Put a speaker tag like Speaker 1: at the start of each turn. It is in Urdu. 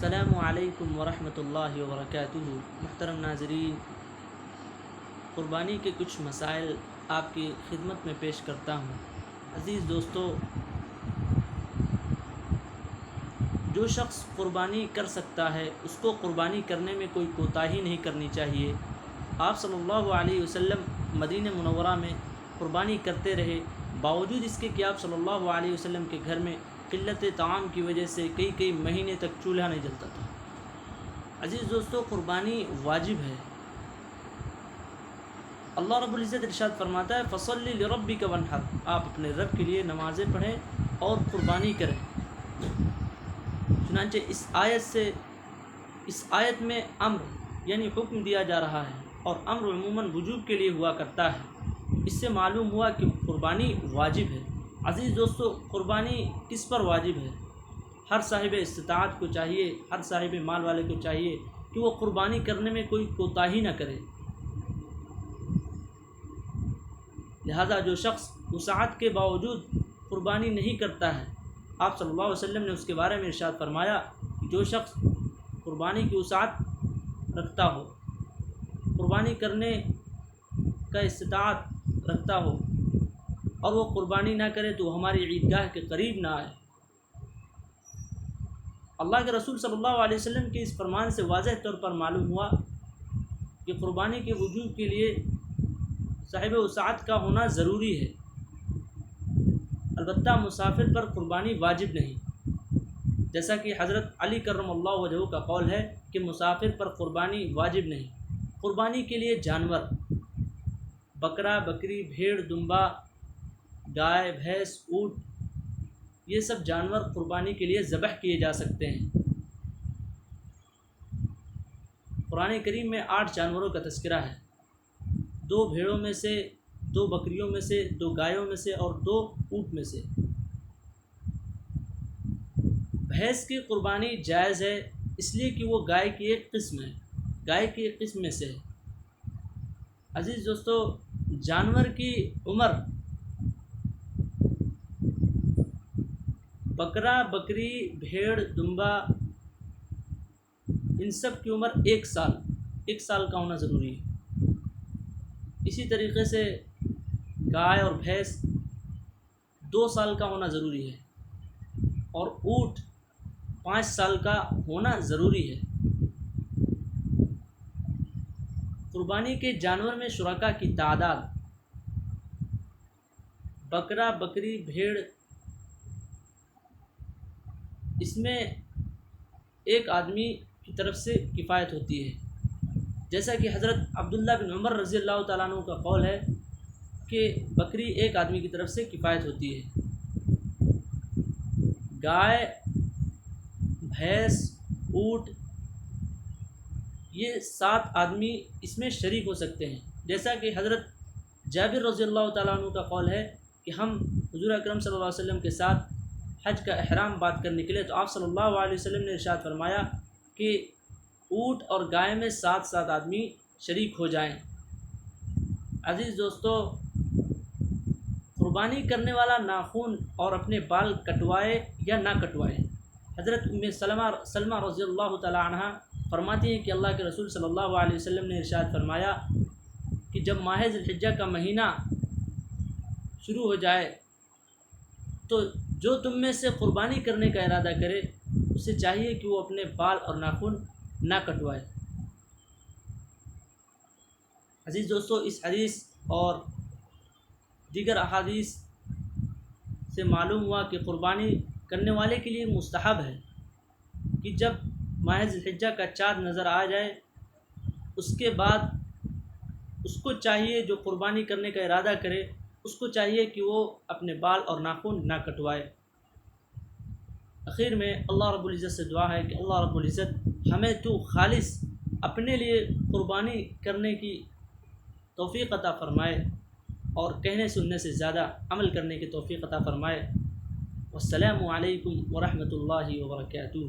Speaker 1: السلام علیکم ورحمۃ اللہ وبرکاتہ۔ محترم ناظرین، قربانی کے کچھ مسائل آپ کی خدمت میں پیش کرتا ہوں۔ عزیز دوستو، جو شخص قربانی کر سکتا ہے اس کو قربانی کرنے میں کوئی کوتاہی نہیں کرنی چاہیے۔ آپ صلی اللہ علیہ وسلم مدینہ منورہ میں قربانی کرتے رہے، باوجود اس کے کہ آپ صلی اللہ علیہ وسلم کے گھر میں قلت طعام کی وجہ سے کئی مہینے تک چولہا نہیں جلتا تھا۔ عزیز دوستو، قربانی واجب ہے۔ اللہ رب العزت ارشاد فرماتا ہے فَصَلِّ لِرَبِّكَ وَانْحَرْ، آپ اپنے رب کے لیے نمازیں پڑھیں اور قربانی کریں۔ چنانچہ اس آیت میں امر یعنی حکم دیا جا رہا ہے، اور امر عموماً وجوب کے لیے ہوا کرتا ہے۔ اس سے معلوم ہوا کہ قربانی واجب ہے۔ عزیز دوستو، قربانی کس پر واجب ہے؟ ہر صاحب استطاعت کو چاہیے، ہر صاحب مال والے کو چاہیے کہ وہ قربانی کرنے میں کوئی کوتاہی نہ کرے۔ لہذا جو شخص وسعت کے باوجود قربانی نہیں کرتا ہے، آپ صلی اللہ علیہ وسلم نے اس کے بارے میں ارشاد فرمایا کہ جو شخص قربانی کی وسعت رکھتا ہو، قربانی کرنے کا استطاعت رکھتا ہو، اور وہ قربانی نہ کرے تو وہ ہماری عیدگاہ کے قریب نہ آئے۔ اللہ کے رسول صلی اللہ علیہ وسلم کے اس فرمان سے واضح طور پر معلوم ہوا کہ قربانی کے وجوب کے لیے صاحب وسعت کا ہونا ضروری ہے۔ البتہ مسافر پر قربانی واجب نہیں، جیسا کہ حضرت علی کرم اللہ وجہہ کا قول ہے کہ مسافر پر قربانی واجب نہیں۔ قربانی کے لیے جانور، بکرا، بکری، بھیڑ، دمبا، گائے، بھینس، اونٹ، یہ سب جانور قربانی کے لیے ذبح کیے جا سکتے ہیں۔ قرآن کریم میں 8 جانوروں کا تذکرہ ہے، 2 بھیڑوں میں سے، 2 بکریوں میں سے، 2 گایوں میں سے اور 2 اونٹ میں سے۔ بھینس کی قربانی جائز ہے، اس لیے کہ وہ گائے کی ایک قسم ہے، گائے کی ایک قسم میں سے ہے۔ عزیز دوستو، جانور کی عمر، بکرا، بکری، بھیڑ، دمبا، ان سب کی عمر 1 سال کا ہونا ضروری ہے۔ اسی طریقے سے گائے اور بھینس 2 سال کا ہونا ضروری ہے، اور اونٹ 5 سال کا ہونا ضروری ہے۔ قربانی کے جانور میں شرکا کی تعداد، بکرا، بکری، بھیڑ، اس میں ایک آدمی کی طرف سے کفایت ہوتی ہے، جیسا کہ حضرت عبداللہ بن عمر رضی اللہ تعالیٰ عنہ کا قول ہے کہ بکری ایک آدمی کی طرف سے کفایت ہوتی ہے۔ گائے، بھینس، اونٹ، یہ 7 آدمی اس میں شریک ہو سکتے ہیں، جیسا کہ حضرت جابر رضی اللہ تعالیٰ عنہ کا قول ہے کہ ہم حضور اکرم صلی اللہ علیہ وسلم کے ساتھ حج کا احرام بات کرنے کے لیے، تو آپ صلی اللہ علیہ وسلم نے ارشاد فرمایا کہ اونٹ اور گائے میں 7 آدمی شریک ہو جائیں۔ عزیز دوستو، قربانی کرنے والا ناخن اور اپنے بال کٹوائے یا نہ کٹوائے۔ حضرت سلمہ رضی اللہ تعالیٰ عنہ فرماتی ہیں کہ اللہ کے رسول صلی اللہ علیہ وسلم نے ارشاد فرمایا کہ جب ماہ ذی الحجہ کا مہینہ شروع ہو جائے تو جو تم میں سے قربانی کرنے کا ارادہ کرے اسے چاہیے کہ وہ اپنے بال اور ناخن نہ کٹوائے۔ عزیز دوستو، اس حدیث اور دیگر احادیث سے معلوم ہوا کہ قربانی کرنے والے کے لیے مستحب ہے کہ جب ماہ ذی الحجہ کا چاند نظر آ جائے اس کے بعد اس کو چاہیے، جو قربانی کرنے کا ارادہ کرے اس کو چاہیے کہ وہ اپنے بال اور ناخن نہ کٹوائے۔ اخیر میں اللہ رب العزت سے دعا ہے کہ اللہ رب العزت ہمیں تو خالص اپنے لیے قربانی کرنے کی توفیق عطا فرمائے، اور کہنے سننے سے زیادہ عمل کرنے کی توفیق عطا فرمائے۔ والسلام علیکم ورحمۃ اللہ وبرکاتہ۔